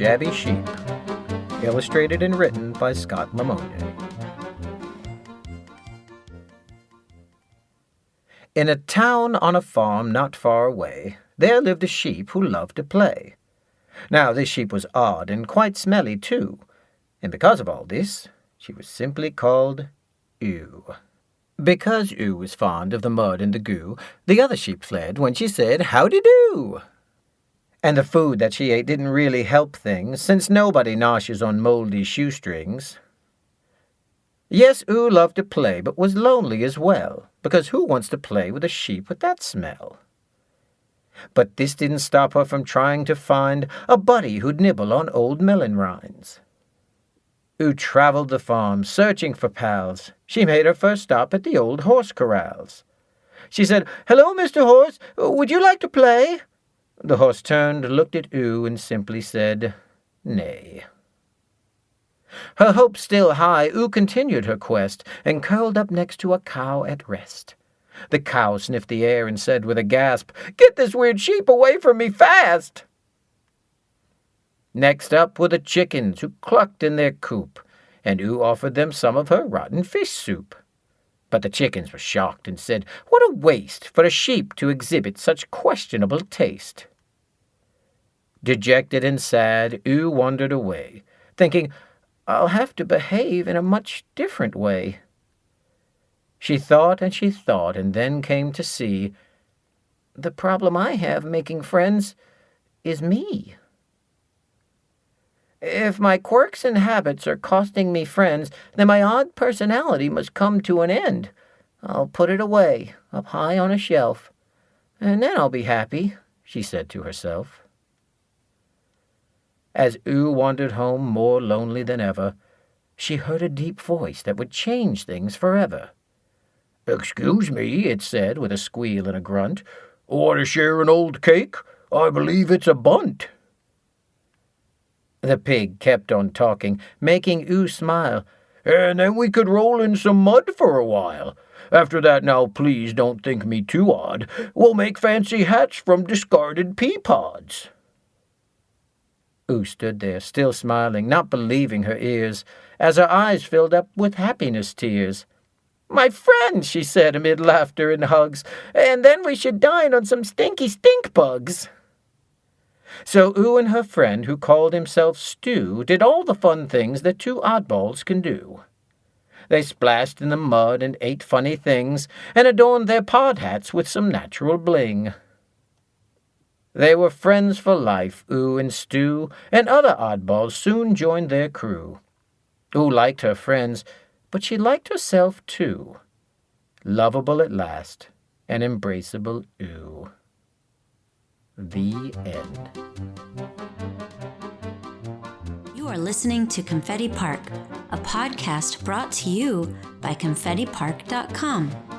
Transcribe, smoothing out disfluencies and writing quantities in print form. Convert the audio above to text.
Shabby Sheep. Illustrated and written by Scott Lemonier. In a town on a farm not far away, there lived a sheep who loved to play. Now this sheep was odd and quite smelly too, and because of all this, she was simply called Ew. Because Ew was fond of the mud and the goo, the other sheep fled when she said, "Howdy-do!" And the food that she ate didn't really help things, since nobody noshes on moldy shoestrings. Yes, Ew loved to play, but was lonely as well, because who wants to play with a sheep with that smell? But this didn't stop her from trying to find a buddy who'd nibble on old melon rinds. Ew traveled the farm, searching for pals. She made her first stop at the old horse corrals. She said, "Hello, Mr. Horse, would you like to play?" The horse turned, looked at Ew, and simply said, "Nay." Her hopes still high, Ew continued her quest, and curled up next to a cow at rest. The cow sniffed the air and said with a gasp, "Get this weird sheep away from me fast!" Next up were the chickens, who clucked in their coop, and Ew offered them some of her rotten fish soup. But the chickens were shocked and said, "What a waste for a sheep to exhibit such questionable taste." Dejected and sad, Ew wandered away, thinking, "I'll have to behave in a much different way." She thought, and then came to see, the problem I have making friends is me. If my quirks and habits are costing me friends, then my odd personality must come to an end. I'll put it away, up high on a shelf, and then I'll be happy, she said to herself. As Ew wandered home more lonely than ever, she heard a deep voice that would change things forever. "Excuse me," it said with a squeal and a grunt. "Want to share an old cake? I believe it's a bunt." The pig kept on talking, making Ew smile. "And then we could roll in some mud for a while. After that, now please don't think me too odd. We'll make fancy hats from discarded pea pods." Ew stood there, still smiling, not believing her ears, as her eyes filled up with happiness tears. "My friend," she said amid laughter and hugs, "and then we should dine on some stinky stink bugs." So Ew and her friend, who called himself Stew, did all the fun things that two oddballs can do. They splashed in the mud and ate funny things, and adorned their pod hats with some natural bling. They were friends for life, Ew and Stew, and other oddballs soon joined their crew. Ew liked her friends, but she liked herself too. Lovable at last, and embraceable Ew. The end. You are listening to Confetti Park, a podcast brought to you by ConfettiPark.com.